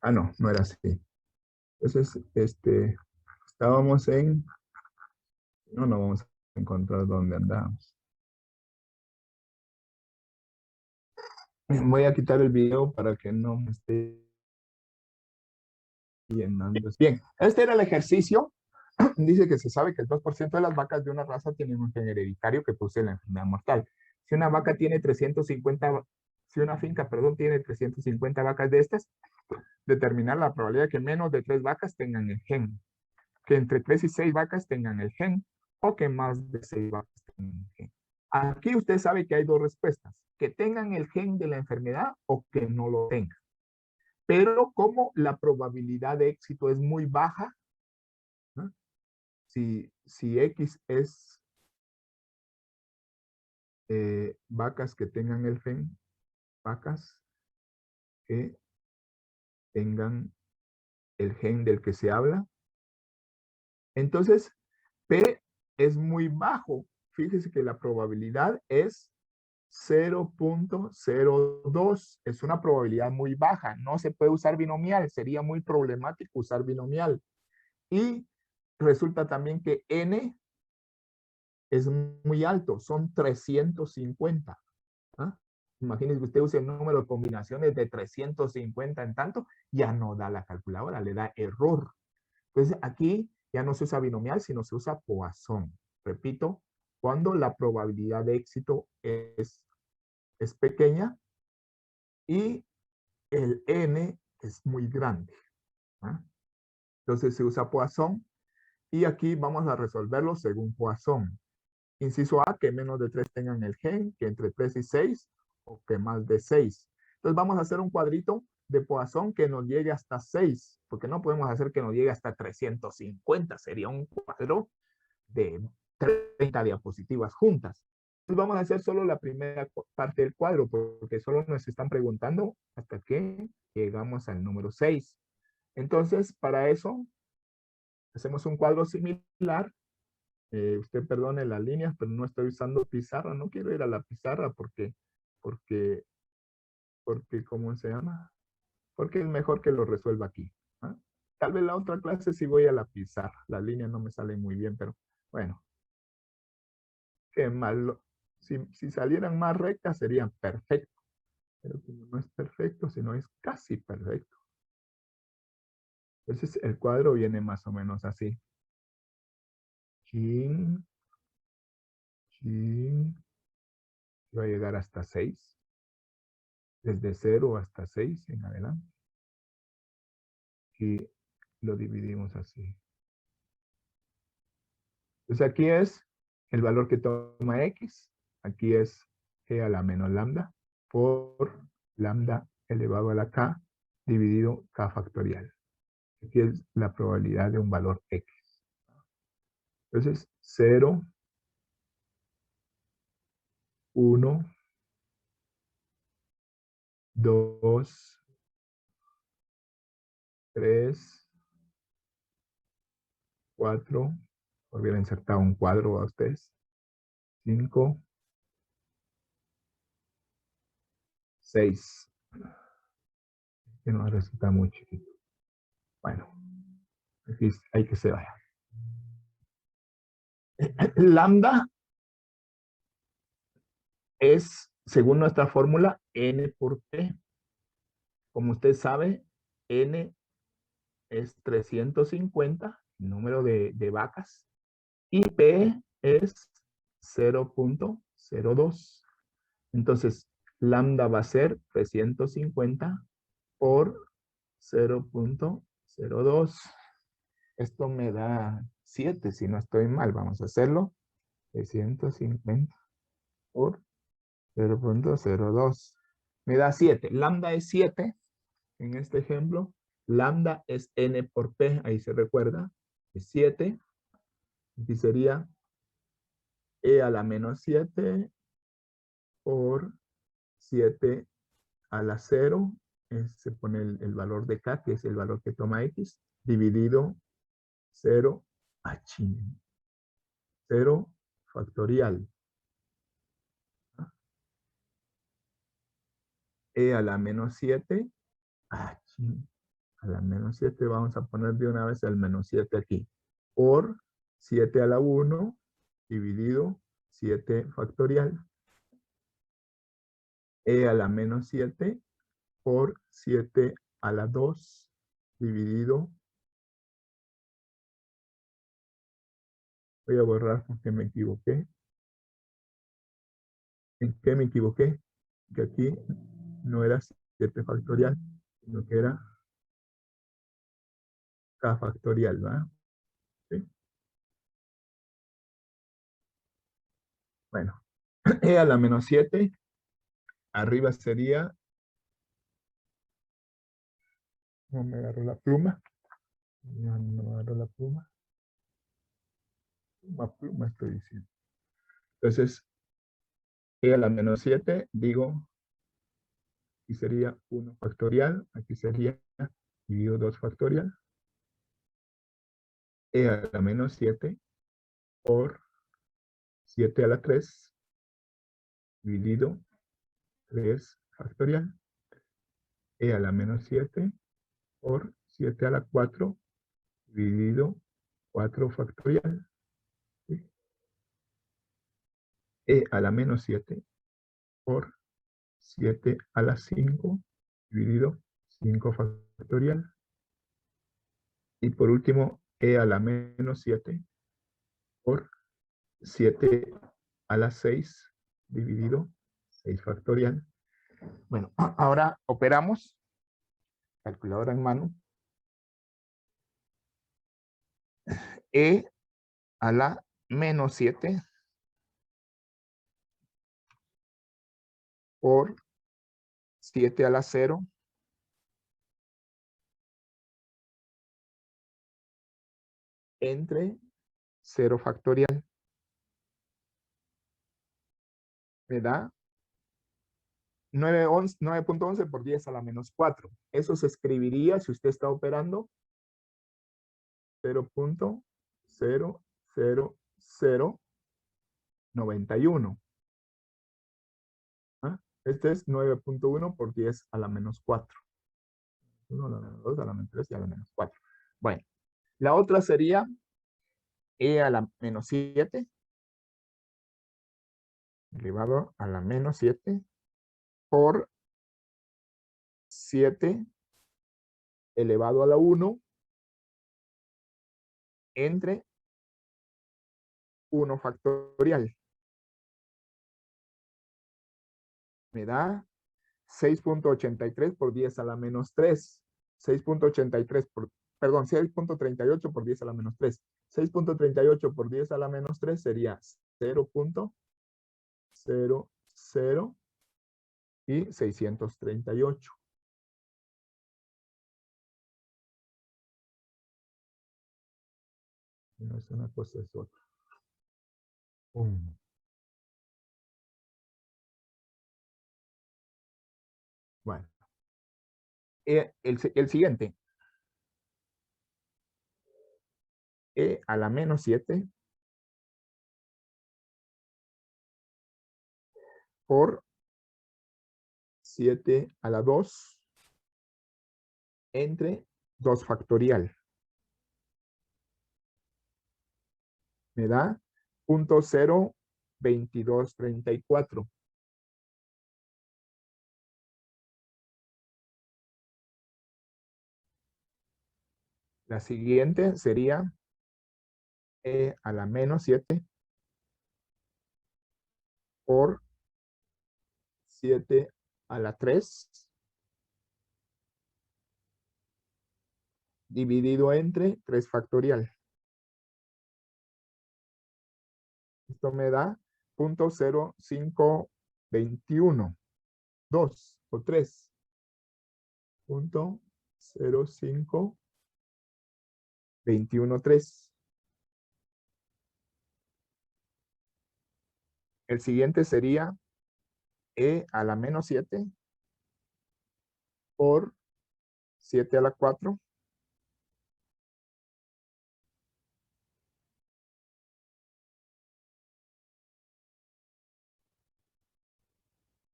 Ah, no, no era así. Entonces, estábamos en... No, no vamos a encontrar dónde andamos. Voy a quitar el video para que no me esté llenando. Bien, este era el ejercicio. Dice que se sabe que el 2% de las vacas de una raza tienen un gen hereditario que produce la enfermedad mortal. Si una vaca tiene 350, si una finca, perdón, tiene 350 vacas de estas, determinar la probabilidad de que menos de 3 vacas tengan el gen, que entre 3 y 6 vacas tengan el gen, o que más de 6 vacas tengan el gen. Aquí usted sabe que hay dos respuestas, que tengan el gen de la enfermedad o que no lo tengan. Pero como la probabilidad de éxito es muy baja, ¿no? Si X es vacas que tengan el gen, vacas que tengan el gen del que se habla, entonces P es muy bajo. Fíjese que la probabilidad es 0.02. Es una probabilidad muy baja. No se puede usar binomial. Sería muy problemático usar binomial. Y resulta también que N es muy alto. Son 350. ¿Ah? Imagínese que usted use el número de combinaciones de 350 en tanto, ya no da la calculadora, le da error. Entonces aquí ya no se usa binomial, sino se usa Poisson. Repito, cuando la probabilidad de éxito es pequeña y el n es muy grande. ¿Ah? Entonces se usa Poisson y aquí vamos a resolverlo según Poisson. Inciso A, que menos de 3 tengan el gen, que entre 3 y 6 o que más de 6. Entonces vamos a hacer un cuadrito de Poisson que nos llegue hasta 6, porque no podemos hacer que nos llegue hasta 350. Sería un cuadro de 30 diapositivas juntas. Entonces vamos a hacer solo la primera parte del cuadro, porque solo nos están preguntando hasta que llegamos al número 6. Entonces, para eso, hacemos un cuadro similar. Usted perdone las líneas, pero no estoy usando pizarra. No quiero ir a la pizarra porque, ¿cómo se llama? Porque es mejor que lo resuelva aquí. ¿Ah? Tal vez la otra clase sí voy a la pizarra. Las líneas no me salen muy bien, pero bueno, qué malo. Si salieran más rectas serían perfectos. Pero como no es perfecto, sino es casi perfecto. Entonces el cuadro viene más o menos así. Chin, chin, va a llegar hasta 6. Desde 0 hasta 6 en adelante. Y lo dividimos así. Entonces aquí es el valor que toma X. Aquí es G a la menos lambda por lambda elevado a la K dividido K factorial. Aquí es la probabilidad de un valor X. Entonces 0, 1, 2, 3, 4, hubiera insertado un cuadro a ustedes, 5, 6, que no resulta muy chiquito. Bueno, aquí hay que se vaya. Lambda es, según nuestra fórmula, n por p. Como usted sabe, n es 350, número de vacas, y p es 0.02. Entonces, lambda va a ser 350 por 0.02. Esto me da 7, si no estoy mal. Vamos a hacerlo. 350 por 0.02. Me da 7. Lambda es 7 en este ejemplo. Lambda es n por p. Ahí se recuerda. Es 7. Aquí sería e a la menos 7 por 7 a la 0. Se pone el valor de k, que es el valor que toma x, dividido 0 a 0 factorial. E a la menos 7. a la menos 7, vamos a poner de una vez el menos 7 aquí, por 7 a la 1 dividido 7 factorial, a la menos 7 por 7 a la 2 dividido, voy a borrar porque me equivoqué. ¿En qué me equivoqué? Que aquí no era 7 factorial, sino que era k factorial, ¿verdad? ¿Sí? Bueno, e a la menos 7, arriba sería, no me agarró la pluma, no me agarró la pluma, pluma estoy diciendo. Entonces, e a la menos 7, digo, aquí sería 1 factorial, aquí sería dividido 2 factorial, e a la menos 7 por 7 a la 3 dividido 3 factorial, e a la menos 7 por 7 a la 4 dividido 4 factorial, ¿sí? E a la menos 7 por 7 a la 5 dividido 5 factorial. Y por último, e a la menos 7 por 7 a la 6 dividido 6 factorial. Bueno, ahora operamos, calculadora en mano, e a la menos 7 por 7 a la 0 entre 0 factorial. Me da 9.11 por 10 a la menos 4. Eso se escribiría, si usted está operando, 0.00091. ¿Ah? Este es 9.1 por 10 a la menos 4. 1 a la menos 2 a la menos 3 y a la menos 4. Bueno, la otra sería e a la menos 7 elevado a la menos 7 por 7 elevado a la 1 entre 1 factorial. Me da 6.83 por 10 a la menos 3. 6.83 por, perdón, 6.38 por 10 a la menos 3. 6.38 por 10 a la menos 3 sería 0.00 y 638. No es una cosa, es otra. Bueno, el siguiente. E a la menos 7 por 7 a la 2 entre 2 factorial. Me da 0.02234. La siguiente sería e a la menos 7 por 7 a la 3 dividido entre 3 factorial. Esto me da 0.0521, 2 o 3. 0.05213. El siguiente sería e a la menos 7 por 7 a la 4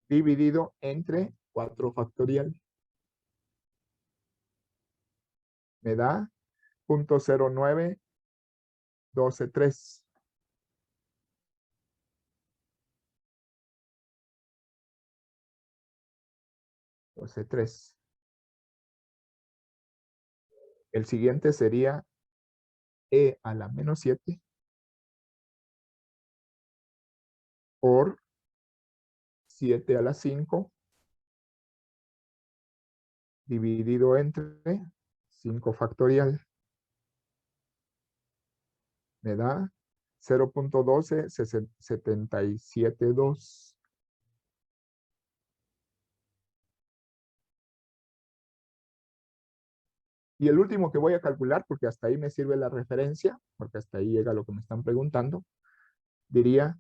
dividido entre 4 factorial. me da 0.0912.3. 12.3. El siguiente sería E a la menos 7 por 7 a la 5 dividido entre 5 factorial. Me da 0.12772. Y el último que voy a calcular, porque hasta ahí me sirve la referencia, porque hasta ahí llega lo que me están preguntando, diría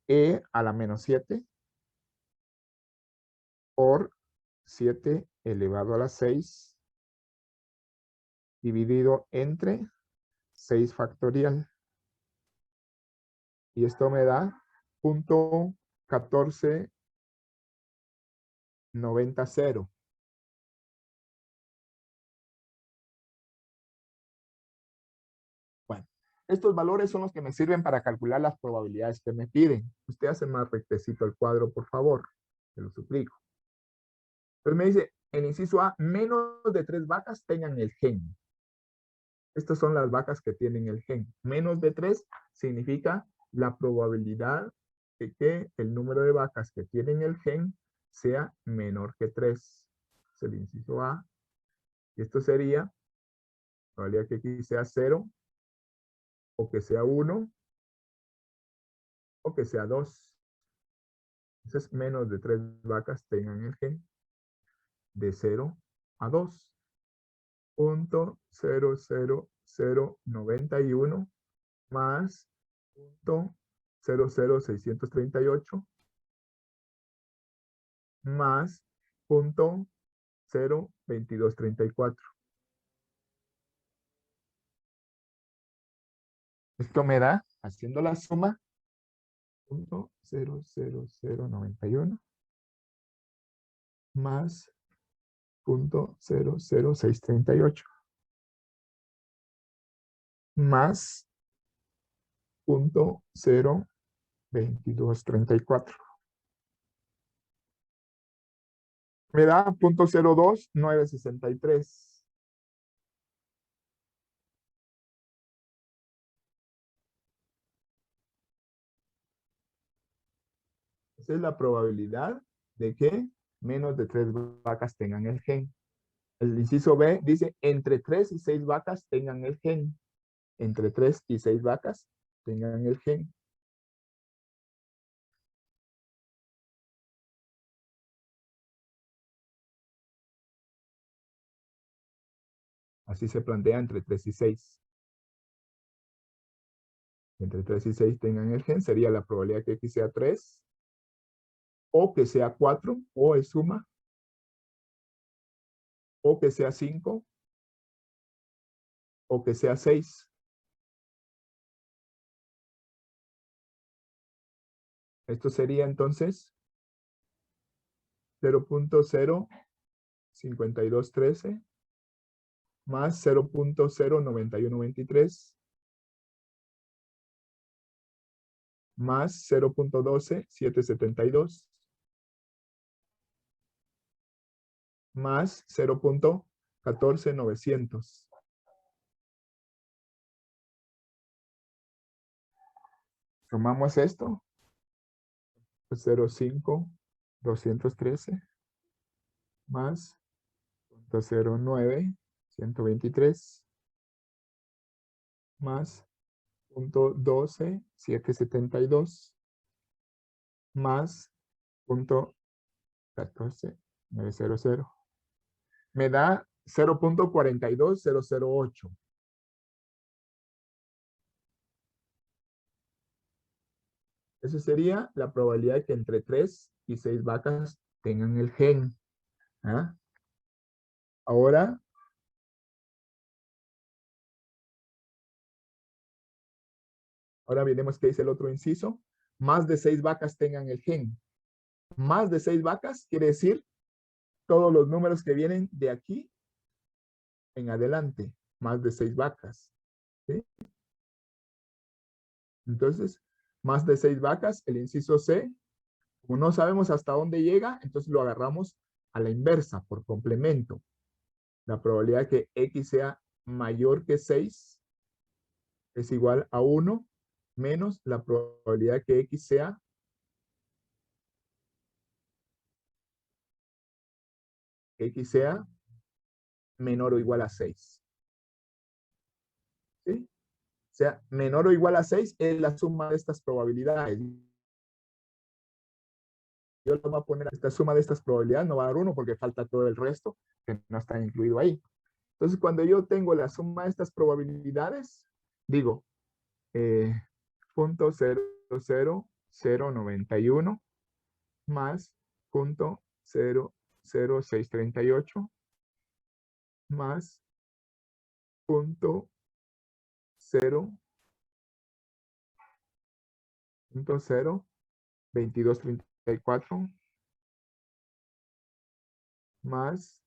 E a la menos 7 por 7 elevado a la 6 dividido entre 6 factorial. Y esto me da 0.1490. Bueno, estos valores son los que me sirven para calcular las probabilidades que me piden. Usted hace más rectecito el cuadro, por favor. Se lo suplico. Entonces me dice, en inciso A, menos de 3 vacas tengan el gen. Estas son las vacas que tienen el gen. Menos de 3 significa la probabilidad de que el número de vacas que tienen el gen sea menor que 3. Es el inciso A. Y esto sería, probabilidad que aquí sea 0, o que sea 1, o que sea 2. Entonces, menos de 3 vacas tengan el gen de 0 a 2. 0.00091 más 0.00638 más 0.02234. Esto me da, haciendo la suma, 0.00091 más 0.00638 más 0.2234. Me da 0.02963. Esa es la probabilidad de que menos de 3 vacas tengan el gen. El inciso B dice, entre 3 y 6 vacas tengan el gen. Entre 3 y 6 vacas tengan el gen. Así se plantea entre 3 y 6. Entre 3 y 6 tengan el gen, sería la probabilidad que X sea 3, o que sea 4, o es suma, o que sea 5, o que sea 6. Esto sería entonces 0.05213 más 0.09123 más 0.12772 más 0.14900. Sumamos esto, pues 0.5213 más 0.09123 más 0.12772 más 0.14900. Me da 0.42008. Esa sería la probabilidad de que entre 3 y 6 vacas tengan el gen. ¿Ah? Ahora veremos qué dice el otro inciso. Más de 6 vacas tengan el gen. Más de 6 vacas quiere decir todos los números que vienen de aquí en adelante, más de 6 vacas. ¿Sí? Entonces, más de 6 vacas, el inciso C, como no sabemos hasta dónde llega, entonces lo agarramos a la inversa, por complemento. La probabilidad que X sea mayor que 6 es igual a 1 menos la probabilidad que X sea menor o igual a 6. ¿Sí? O sea, menor o igual a 6 es la suma de estas probabilidades. Yo le voy a poner esta suma de estas probabilidades, no va a dar 1 porque falta todo el resto que no está incluido ahí. Entonces, cuando yo tengo la suma de estas probabilidades, digo, punto 0.00091 más punto 0.0638 más punto 0.2234 más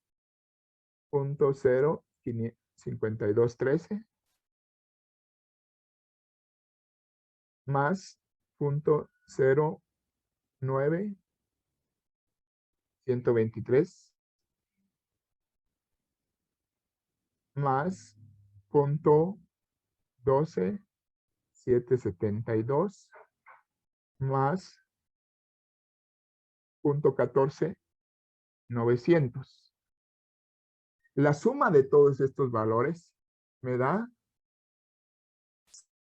punto 0.5213 más punto 0.9123 más punto 12.772 más punto 14.900. La suma de todos estos valores me da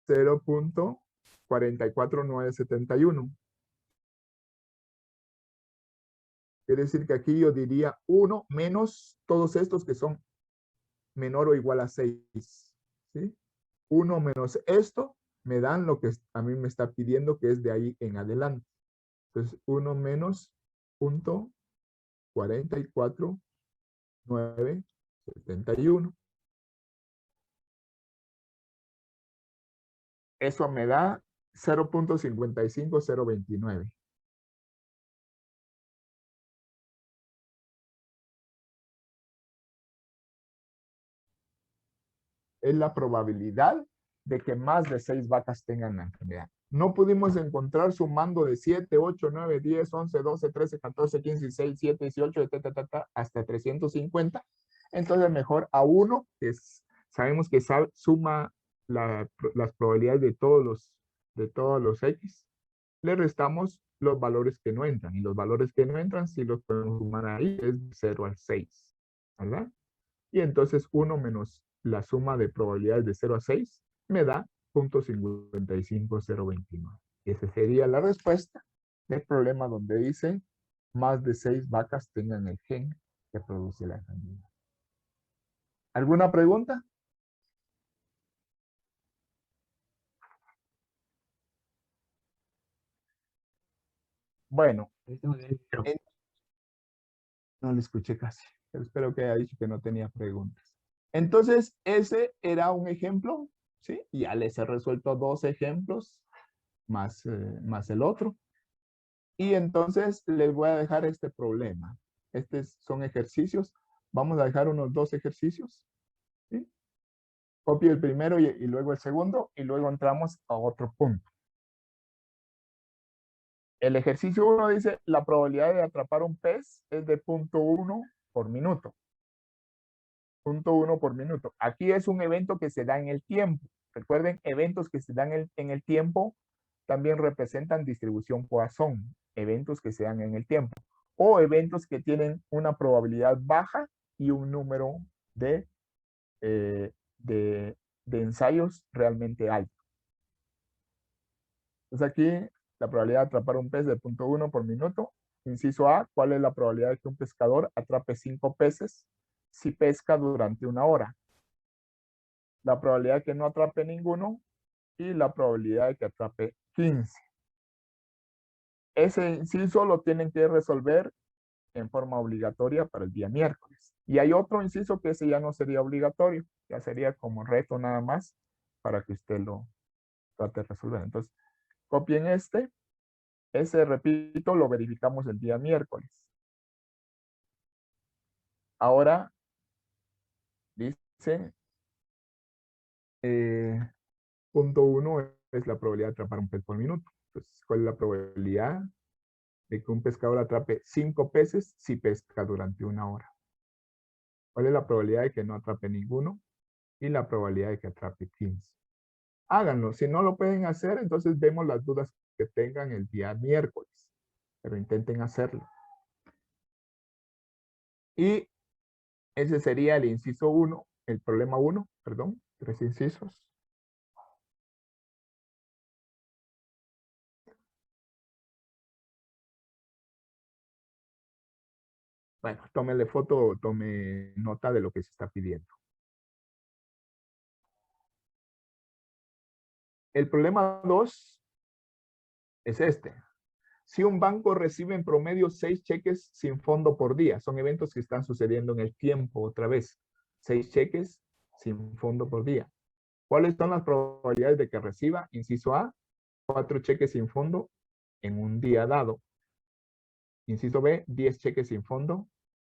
0.44971. Quiere decir que aquí yo diría 1 menos todos estos que son menor o igual a 6. ¿Sí? 1 menos esto me dan lo que a mí me está pidiendo, que es de ahí en adelante. Entonces 1 menos punto 44.971. Eso me da 0.55029. Es la probabilidad de que más de 6 vacas tengan la enfermedad. No pudimos encontrar sumando de 7, 8, 9, 10, 11, 12, 13, 14, 15, 16, 17, 18, hasta 350. Entonces mejor a uno, que sabemos que suma las probabilidades de todos los X, le restamos los valores que no entran. Y los valores que no entran, si los podemos sumar ahí, es 0 al 6. ¿Verdad? Y entonces 1 menos la suma de probabilidades de 0 a 6 me da 0.55029. Y esa sería la respuesta del problema donde dice más de 6 vacas tengan el gen que produce la enfermedad. ¿Alguna pregunta? Bueno, no le escuché casi, pero espero que haya dicho que no tenía preguntas. Entonces, ese era un ejemplo, ¿sí? Ya les he resuelto 2 ejemplos más el otro. Y entonces les voy a dejar este problema. Estos son ejercicios. Vamos a dejar unos 2 ejercicios. ¿Sí? Copio el primero y luego el segundo y luego entramos a otro punto. El ejercicio 1 dice, la probabilidad de atrapar un pez es de 0.1 por minuto. 0.1 por minuto. Aquí es un evento que se da en el tiempo. Recuerden, eventos que se dan en el tiempo también representan distribución Poisson. Eventos que se dan en el tiempo. O eventos que tienen una probabilidad baja y un número de ensayos realmente alto. Entonces aquí la probabilidad de atrapar un pez de 0.1 por minuto. Inciso A, ¿cuál es la probabilidad de que un pescador atrape 5 peces si pesca durante 1 hora? La probabilidad de que no atrape ninguno y la probabilidad de que atrape 15. Ese inciso lo tienen que resolver en forma obligatoria para el día miércoles. Y hay otro inciso que ese ya no sería obligatorio, ya sería como reto nada más para que usted lo trate de resolver. Entonces, copien ese, repito, lo verificamos el día miércoles. Ahora dice, punto 1 es la probabilidad de atrapar un pez por minuto. Entonces, ¿cuál es la probabilidad de que un pescador atrape 5 peces si pesca durante 1 hora? ¿Cuál es la probabilidad de que no atrape ninguno? Y la probabilidad de que atrape 15. Háganlo. Si no lo pueden hacer, entonces vemos las dudas que tengan el día miércoles. Pero intenten hacerlo. Y ese sería el inciso 1, el problema 1, perdón, 3 incisos. Bueno, tómele foto, tome nota de lo que se está pidiendo. El problema 2 es este. Si un banco recibe en promedio 6 cheques sin fondo por día, son eventos que están sucediendo en el tiempo otra vez. 6 cheques sin fondo por día. ¿Cuáles son las probabilidades de que reciba? Inciso A, 4 cheques sin fondo en un día dado. Inciso B, 10 cheques sin fondo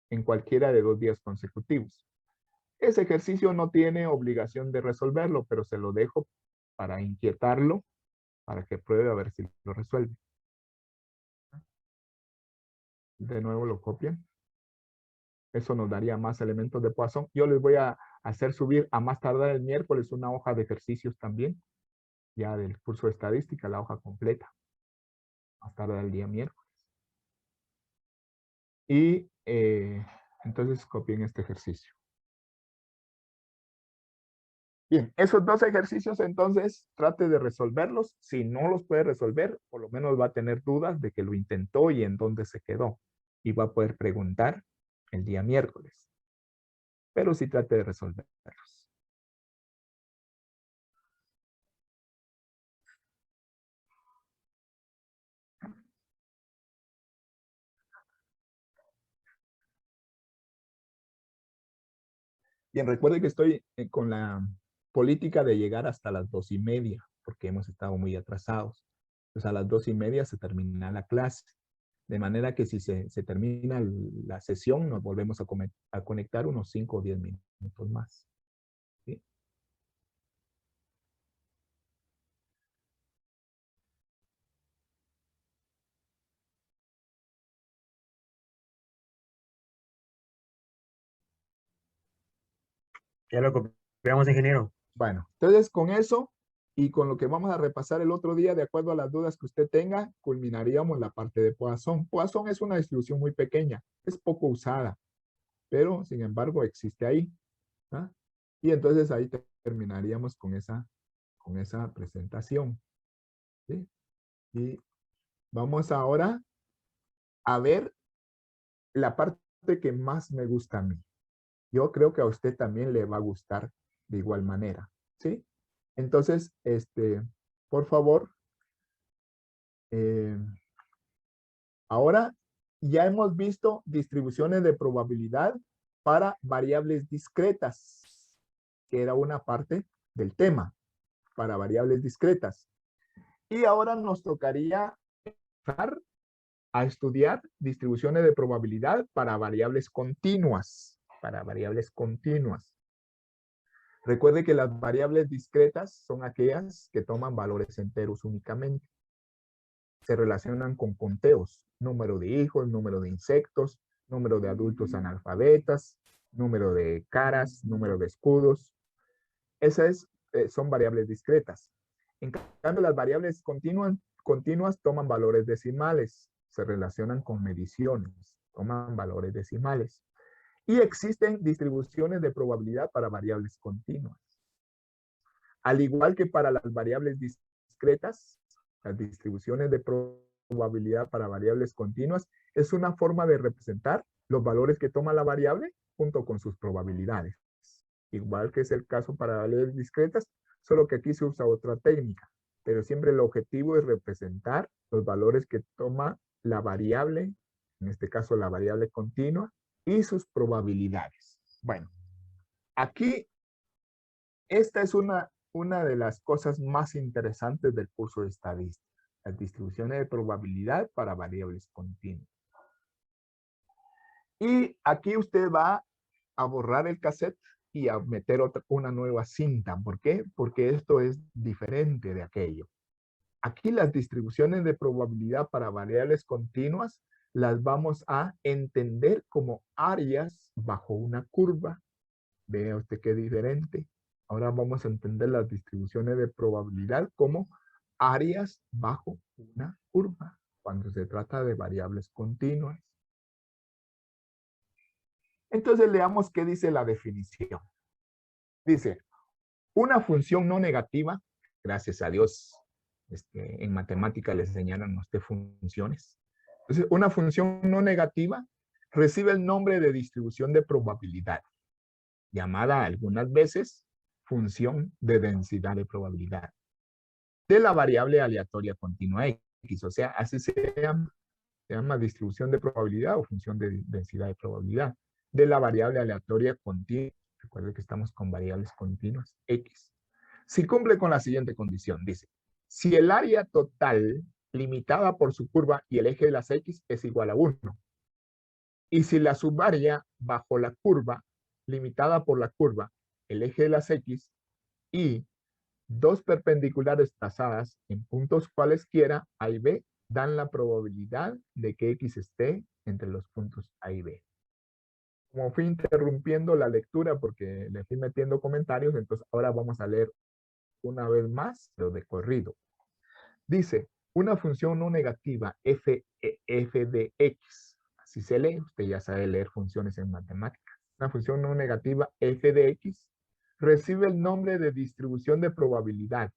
en cualquiera de 2 días consecutivos. Ese ejercicio no tiene obligación de resolverlo, pero se lo dejo para inquietarlo, para que pruebe a ver si lo resuelve. De nuevo lo copian. Eso nos daría más elementos de Poisson. Yo les voy a hacer subir a más tardar el miércoles una hoja de ejercicios también, ya del curso de estadística, la hoja completa, más tardar el día miércoles. Y entonces copien este ejercicio. Bien, esos 2 ejercicios entonces trate de resolverlos. Si no los puede resolver, por lo menos va a tener dudas de que lo intentó y en dónde se quedó. Y va a poder preguntar el día miércoles. Pero sí trate de resolverlos. Bien, recuerde que estoy con la política de llegar hasta las 2:30, porque hemos estado muy atrasados. Entonces a las 2:30 se termina la clase. De manera que si se termina la sesión, nos volvemos a conectar unos 5 o 10 minutos más. ¿Sí? Ya lo copiamos, ingeniero. Bueno, entonces con eso y con lo que vamos a repasar el otro día, de acuerdo a las dudas que usted tenga, culminaríamos la parte de Poisson. Poisson es una distribución muy pequeña, es poco usada, pero sin embargo existe ahí. ¿Ah? Y entonces ahí terminaríamos con esa presentación. ¿Sí? Y vamos ahora a ver la parte que más me gusta a mí. Yo creo que a usted también le va a gustar de igual manera. ¿Sí? Entonces, por favor, ahora ya hemos visto distribuciones de probabilidad para variables discretas, que era una parte del tema, para variables discretas. Y ahora nos tocaría empezar a estudiar distribuciones de probabilidad para variables continuas, Recuerde que las variables discretas son aquellas que toman valores enteros únicamente. Se relacionan con conteos, número de hijos, número de insectos, número de adultos analfabetas, número de caras, número de escudos. Esas son variables discretas. En cambio, las variables continuas toman valores decimales, se relacionan con mediciones, toman valores decimales. Y existen distribuciones de probabilidad para variables continuas. Al igual que para las variables discretas, las distribuciones de probabilidad para variables continuas es una forma de representar los valores que toma la variable junto con sus probabilidades. Igual que es el caso para variables discretas, solo que aquí se usa otra técnica, pero siempre el objetivo es representar los valores que toma la variable, en este caso la variable continua, y sus probabilidades. Bueno, aquí esta es una de las cosas más interesantes del curso de estadística, las distribuciones de probabilidad para variables continuas. Y aquí usted va a borrar el cassette y a meter una nueva cinta. ¿Por qué? Porque esto es diferente de aquello. Aquí las distribuciones de probabilidad para variables continuas las vamos a entender como áreas bajo una curva. Vea usted qué diferente. Ahora vamos a entender las distribuciones de probabilidad como áreas bajo una curva, cuando se trata de variables continuas. Entonces leamos qué dice la definición. Dice, una función no negativa, gracias a Dios, en matemática les enseñaron a usted funciones. Entonces, una función no negativa recibe el nombre de distribución de probabilidad, llamada algunas veces función de densidad de probabilidad, de la variable aleatoria continua X. O sea, así se llama distribución de probabilidad o función de densidad de probabilidad, de la variable aleatoria continua. Recuerden que estamos con variables continuas X. Si cumple con la siguiente condición, dice, si el área total limitada por su curva y el eje de las X es igual a 1, y si la subárea bajo la curva, limitada por la curva, el eje de las X y dos perpendiculares trazadas en puntos cualesquiera, A y B, dan la probabilidad de que X esté entre los puntos A y B. Como fui interrumpiendo la lectura porque le fui metiendo comentarios, entonces ahora vamos a leer una vez más, lo de corrido. Dice, una función no negativa f de x. Así se lee, usted ya sabe leer funciones en matemáticas. Una función no negativa f de x recibe el nombre de distribución de probabilidad,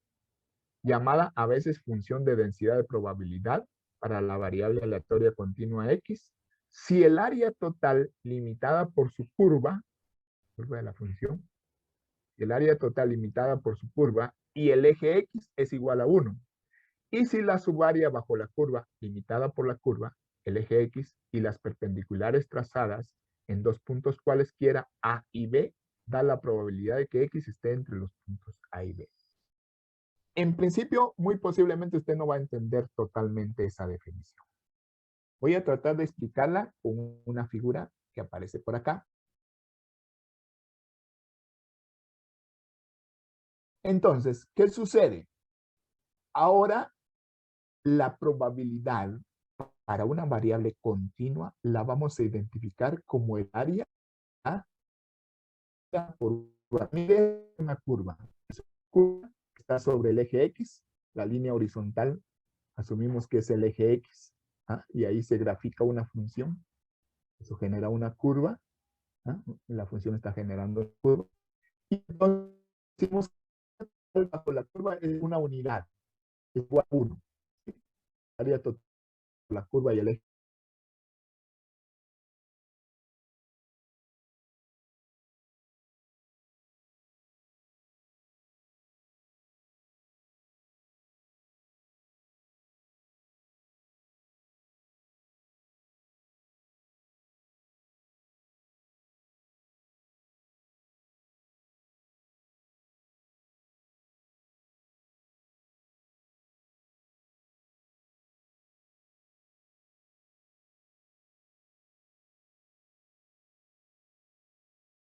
llamada a veces función de densidad de probabilidad para la variable aleatoria continua x, si el área total limitada por su curva de la función, el área total limitada por su curva y el eje x es igual a 1. Y si la subárea bajo la curva, limitada por la curva, el eje X y las perpendiculares trazadas en dos puntos cualesquiera A y B, da la probabilidad de que X esté entre los puntos A y B. En principio, muy posiblemente usted no va a entender totalmente esa definición. Voy a tratar de explicarla con una figura que aparece por acá. Entonces, ¿qué sucede? Ahora, la probabilidad para una variable continua la vamos a identificar como el área por una curva. Esa curva está sobre el eje X, la línea horizontal, asumimos que es el eje X, y ahí se grafica una función. Eso genera una curva, la función está generando una curva. Y entonces decimos que bajo la curva es una unidad, es igual a 1. Área total de la curva y el eje.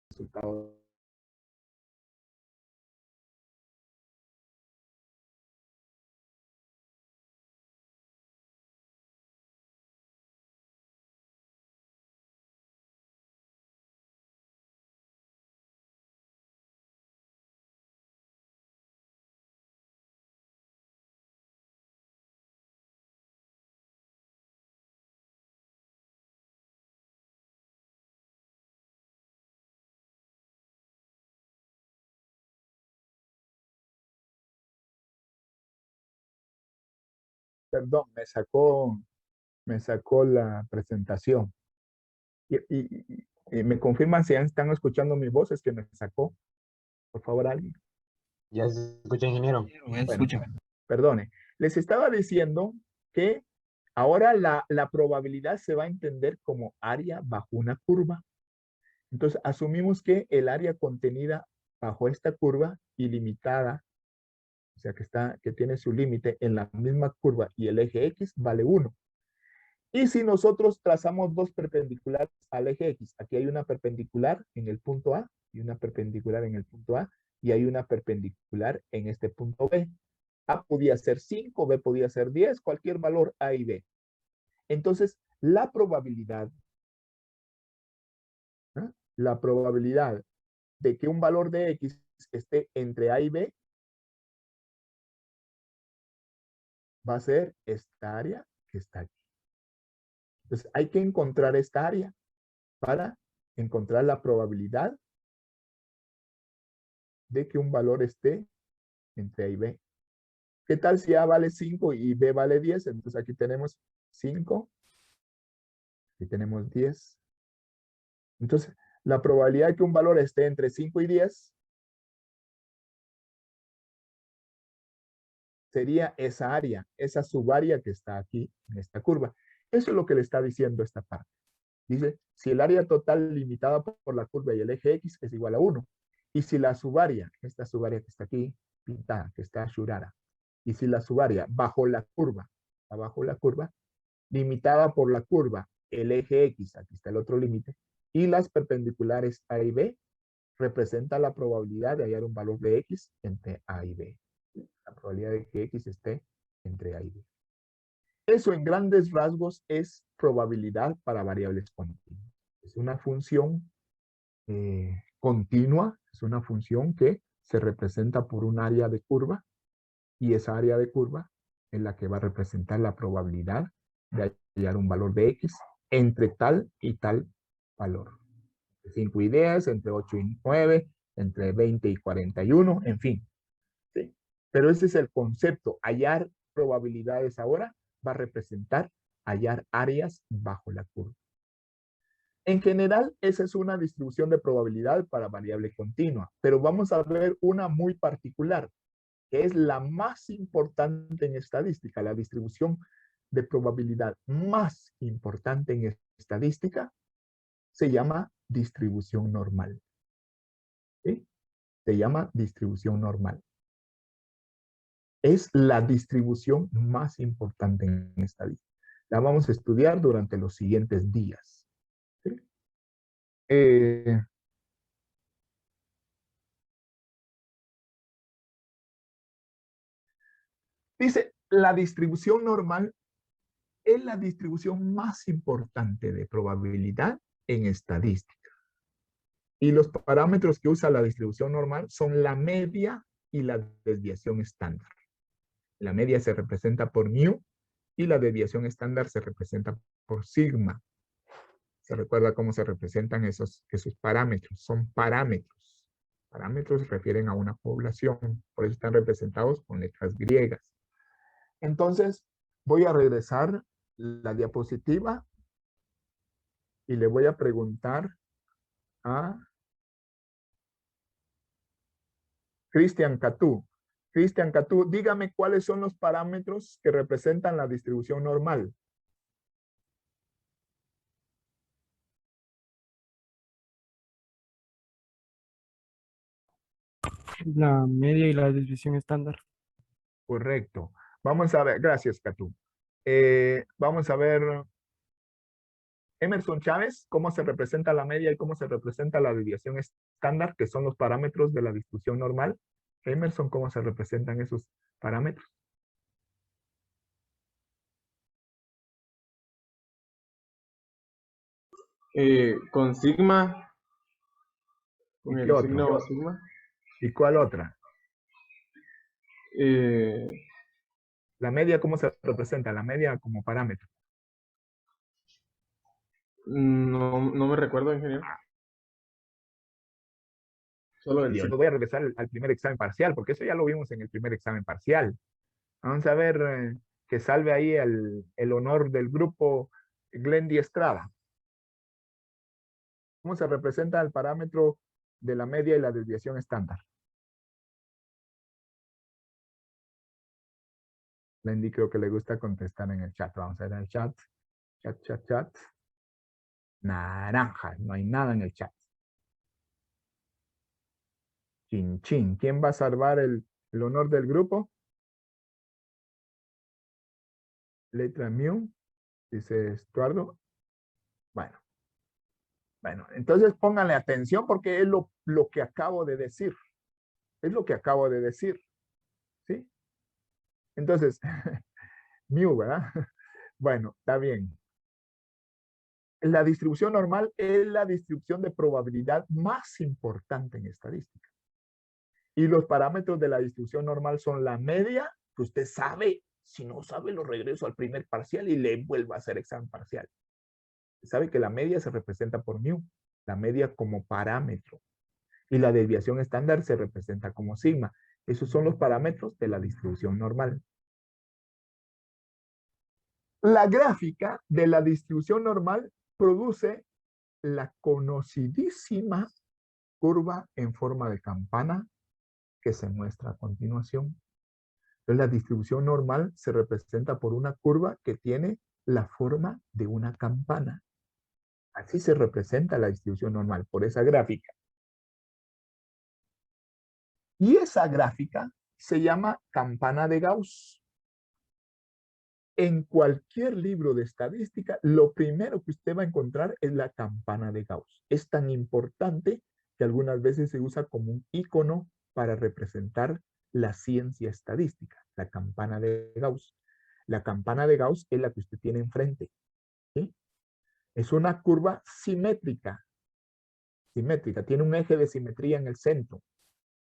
Resultado. Perdón, me sacó la presentación. Y me confirman si ya están escuchando mi voz, es que me sacó. Por favor, alguien. Ya se escucha, ingeniero. Bueno, perdone. Les estaba diciendo que ahora la probabilidad se va a entender como área bajo una curva. Entonces, asumimos que el área contenida bajo esta curva ilimitada, o sea, que tiene su límite en la misma curva y el eje X vale 1. Y si nosotros trazamos dos perpendiculares al eje X, aquí hay una perpendicular en el punto A y una perpendicular en el punto A, y hay una perpendicular en este punto B. A podía ser 5, B podía ser 10, cualquier valor A y B. Entonces, la probabilidad, ¿no? La probabilidad de que un valor de X esté entre A y B va a ser esta área que está aquí. Entonces, hay que encontrar esta área para encontrar la probabilidad de que un valor esté entre A y B. ¿Qué tal si A vale 5 y B vale 10? Entonces aquí tenemos 5, aquí tenemos 10. Entonces, la probabilidad de que un valor esté entre 5 y 10 sería esa área, esa subárea que está aquí en esta curva. Eso es lo que le está diciendo esta parte. Dice, si el área total limitada por la curva y el eje X es igual a 1, y si la subárea, esta subárea que está aquí pintada, que está shurara, y si la subárea bajo la curva, abajo la curva, limitada por la curva, el eje X, aquí está el otro límite, y las perpendiculares A y B, representa la probabilidad de hallar un valor de X entre A y B. La probabilidad de que X esté entre A y B. Eso en grandes rasgos es probabilidad para variables continuas. Es una función continua, es una función que se representa por un área de curva y esa área de curva es la que va a representar la probabilidad de hallar un valor de X entre tal y tal valor. Entre 5 y 10, entre 8 y 9, entre 20 y 41, en fin. ¿Sí? Pero ese es el concepto. Hallar probabilidades ahora va a representar hallar áreas bajo la curva. En general, esa es una distribución de probabilidad para variable continua, pero vamos a ver una muy particular, que es la más importante en estadística, la distribución de probabilidad más importante en estadística, se llama distribución normal. ¿Sí? Se llama distribución normal. Es la distribución más importante en estadística. La vamos a estudiar durante los siguientes días. ¿Sí? Dice, la distribución normal es la distribución más importante de probabilidad en estadística. Y los parámetros que usa la distribución normal son la media y la desviación estándar. La media se representa por mu y la desviación estándar se representa por sigma. ¿Se recuerda cómo se representan esos parámetros? Son parámetros. Parámetros refieren a una población, por eso están representados con letras griegas. Entonces, voy a regresar la diapositiva y le voy a preguntar a Cristian Catú. Cristian Catú, dígame cuáles son los parámetros que representan la distribución normal. La media y la desviación estándar. Correcto. Vamos a ver, gracias Catú. Vamos a ver Emerson Chávez, cómo se representa la media y cómo se representa la desviación estándar, que son los parámetros de la distribución normal. Emerson, ¿cómo se representan esos parámetros? Con sigma, ¿Y con qué el otro? signo sigma. ¿Y cuál otra? Eh, La media, ¿cómo se representa? La media como parámetro. no me recuerdo, ingeniero. Solo el Yo signo. voy a regresar al primer examen parcial, porque eso ya lo vimos en el primer examen parcial. Vamos a ver que salve ahí el honor del grupo Glendy Estrada. ¿Cómo se representa el parámetro de la media y la desviación estándar? Glendy creo que le gusta contestar en el chat. Vamos a ver el chat. Chat. Naranja, no hay nada en el chat. Chin, chin. ¿Quién va a salvar el honor del grupo? Letra mu. Dice Estuardo. Bueno. Bueno, entonces pónganle atención porque es lo que acabo de decir. Es lo que acabo de decir. ¿Sí? Entonces, mu, ¿verdad? Bueno, está bien. La distribución normal es la distribución de probabilidad más importante en estadística. Y los parámetros de la distribución normal son la media, que usted sabe, si no sabe lo regreso al primer parcial y le vuelvo a hacer examen parcial. Sabe que la media se representa por mu, la media como parámetro. Y la desviación estándar se representa como sigma. Esos son los parámetros de la distribución normal. La gráfica de la distribución normal produce la conocidísima curva en forma de campana que se muestra a continuación. Entonces, la distribución normal se representa por una curva que tiene la forma de una campana. Así se representa la distribución normal, por esa gráfica. Y esa gráfica se llama campana de Gauss. En cualquier libro de estadística, lo primero que usted va a encontrar es la campana de Gauss. Es tan importante que algunas veces se usa como un icono para representar la ciencia estadística, la campana de Gauss. La campana de Gauss es la que usted tiene enfrente. ¿Sí? Es una curva simétrica. Simétrica, tiene un eje de simetría en el centro.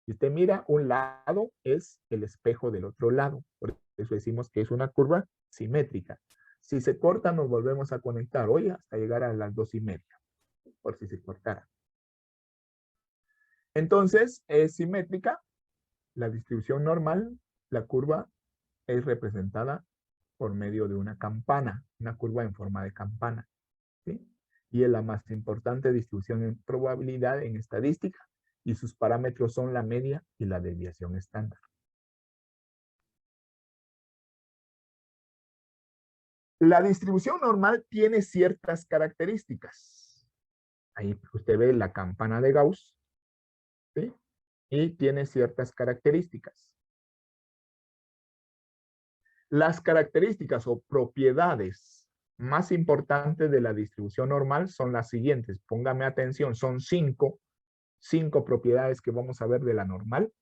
Si usted mira, un lado es el espejo del otro lado. Por eso decimos que es una curva simétrica. Si se corta, nos volvemos a conectar hoy hasta llegar a las 2:30, por si se cortara. Entonces, es simétrica. La distribución normal, la curva es representada por medio de una campana, una curva en forma de campana. ¿Sí? Y es la más importante distribución en probabilidad en estadística. Y sus parámetros son la media y la desviación estándar. La distribución normal tiene ciertas características. Ahí usted ve la campana de Gauss, ¿sí? Y tiene ciertas características. Las características o propiedades más importantes de la distribución normal son las siguientes. Póngame atención, son cinco propiedades que vamos a ver de la normal.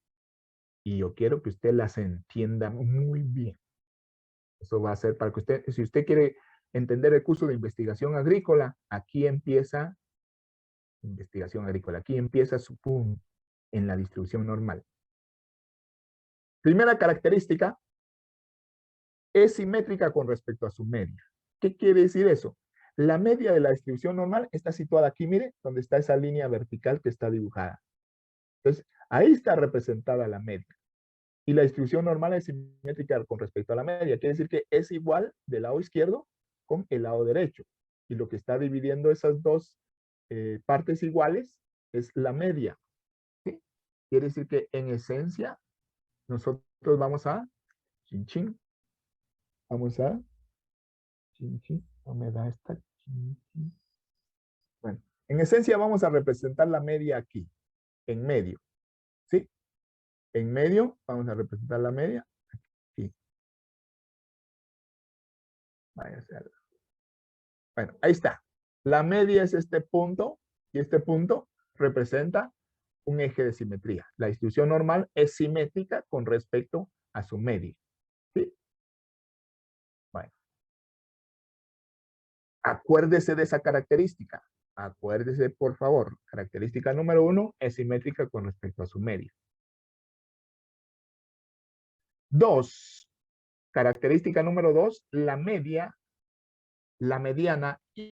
Y yo quiero que usted las entienda muy bien. Eso va a ser para que usted, si usted quiere entender el curso de investigación agrícola, aquí empieza investigación agrícola. Aquí empieza su punto en la distribución normal. Primera característica, es simétrica con respecto a su media. ¿Qué quiere decir eso? La media de la distribución normal está situada aquí, mire, donde está esa línea vertical que está dibujada. Entonces, ahí está representada la media. Y la distribución normal es simétrica con respecto a la media. Quiere decir que es igual del lado izquierdo con el lado derecho. Y lo que está dividiendo esas dos partes iguales es la media. ¿Sí? Quiere decir que en esencia nosotros vamos a chin chin. Vamos a chin chin. No me da esta chin chin. Bueno, en esencia vamos a representar la media aquí, en medio. ¿Sí? En medio vamos a representar la media aquí. Vaya a ser. Bueno, ahí está. La media es este punto y este punto representa un eje de simetría. La distribución normal es simétrica con respecto a su media. ¿Sí? Bueno. Acuérdese de esa característica. Acuérdese, por favor. Característica número 1 es simétrica con respecto a su media. 2. Característica número 2, la mediana